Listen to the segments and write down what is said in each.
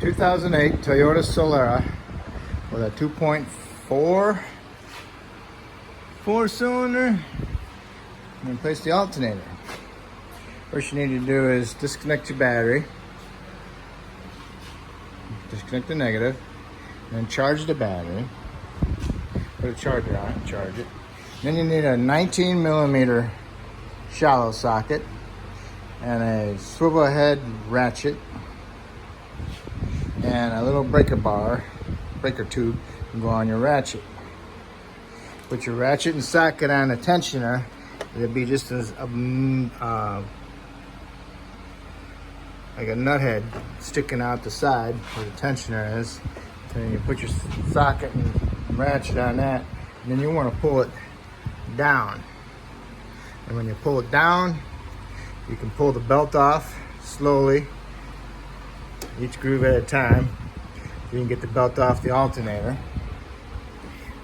2008 Toyota Solara with a 2.4 4-cylinder and replace the alternator. First you need to do is disconnect your battery, disconnect the negative, and then charge the battery. Put a charger on it, charge it. Then you need a 19 millimeter shallow socket and a swivel head ratchet and a little breaker tube can go on your ratchet. Put your ratchet and socket on a tensioner. It'll be just as like a nut head sticking out the side where the tensioner is. And then you put your socket and ratchet on that, and then you want to pull it down. And when you pull it down, you can pull the belt off slowly, each groove at a time. You can get the belt off the alternator.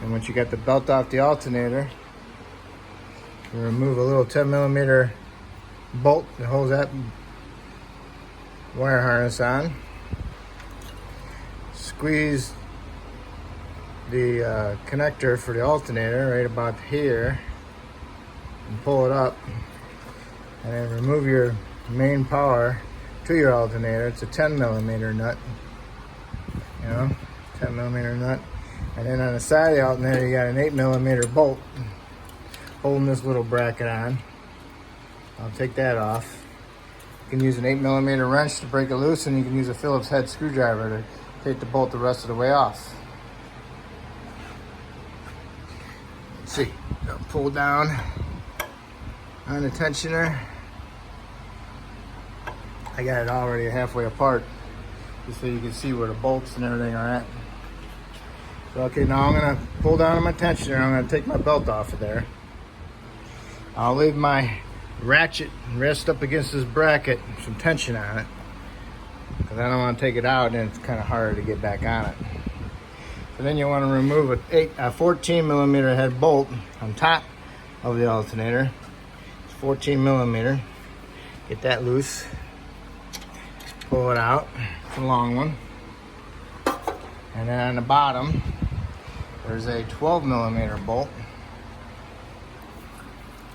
And once you got the belt off the alternator, you remove a little 10 millimeter bolt that holds that wire harness on. Squeeze the connector for the alternator right about here and pull it up, and then remove your main power to your alternator. It's a 10 millimeter nut, 10 millimeter nut. And then on the side of the alternator you got an 8 millimeter bolt holding this little bracket on. I'll take that off. You can use an 8 millimeter wrench to break it loose, and you can use a Phillips head screwdriver to take the bolt the rest of the way off. Let's see, pull down on the tensioner. I got it already halfway apart, just so you can see where the bolts and everything are at. So, okay, now I'm gonna pull down on my tensioner. I'm gonna take my belt off of there. I'll leave my ratchet rest up against this bracket, some tension on it, because I don't want to take it out and it's kind of harder to get back on it. So then you want to remove a 14 millimeter head bolt on top of the alternator. It's 14 millimeter. Get that loose. Pull it out. It's a long one. And then on the bottom, there's a 12 millimeter bolt.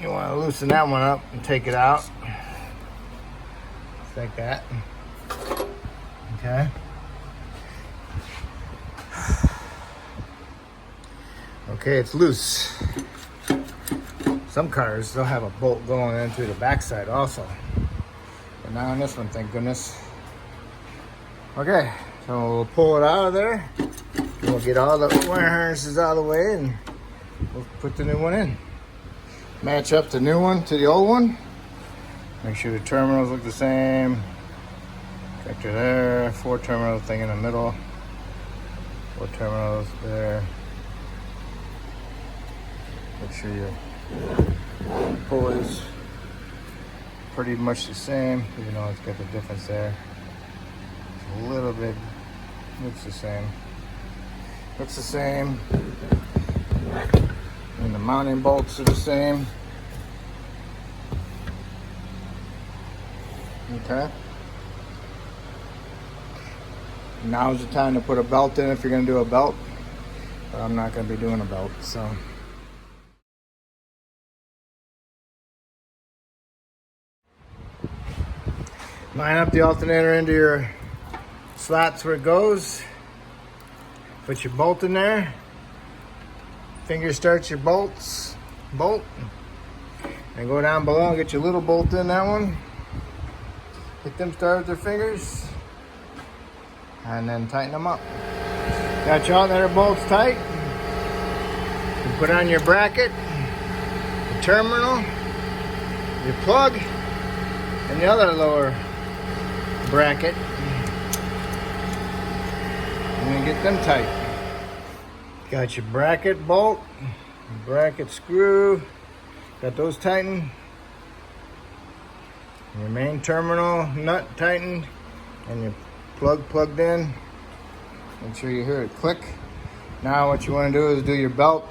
You want to loosen that one up and take it out. Just like that. Okay. Okay, it's loose. Some cars, they'll have a bolt going in through the backside also. But not on this one, thank goodness. Okay, so we'll pull it out of there. We'll get all the wire harnesses out of the way and we'll put the new one in. Match up the new one to the old one. Make sure the terminals look the same. Connector there, 4 terminal thing in the middle. 4 terminals there. Make sure your pull is pretty much the same, even though it's got the difference there. It's a little bit, looks the same. Looks the same. And the mounting bolts are the same. Okay. Now's the time to put a belt in if you're going to do a belt. But I'm not going to be doing a belt, so. Line up the alternator into your slots where it goes. Put your bolt in there. Finger starts your bolt, and go down below and get your little bolt in that one. Get them started with their fingers, and then tighten them up. Got your alternator bolts tight. You put on your bracket, the terminal, your plug, and the other lower bracket, and then get them tight. Got your bracket bolt, bracket screw, got those tightened. Your main terminal nut tightened, and your plug plugged in. Make sure you hear it click. Now what you want to do is do your belt.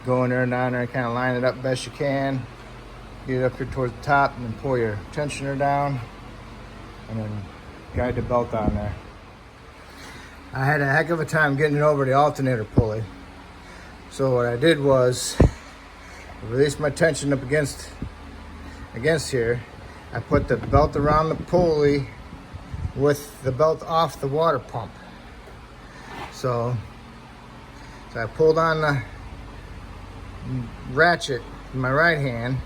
Go in there and down there, kind of line it up best you can. Get it up here towards the top, and then pull your tensioner down, and then guide the belt on there. I had a heck of a time getting it over the alternator pulley. So what I did was release my tension up against here. I put the belt around the pulley with the belt off the water pump. So I pulled on the ratchet in my right hand,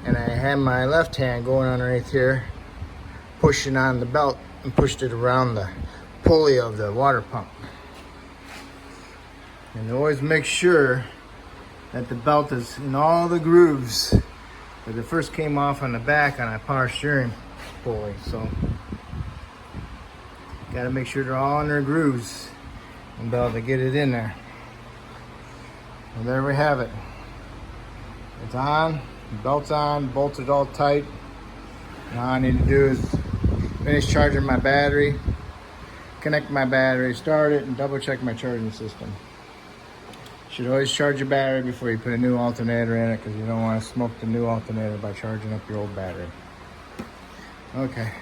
and I had my left hand going underneath here, pushing on the belt, and pushed it around the pulley of the water pump. And always make sure that the belt is in all the grooves that it first came off on the back on a power steering pulley. So got to make sure they're all in their grooves and be able to get it in there. And there we have it. It's on, the belt's on, bolts are all tight. Now all I need to do is finish charging my battery, connect my battery, start it, and double check my charging system. Should always charge your battery before you put a new alternator in it, because you don't want to smoke the new alternator by charging up your old battery. Okay.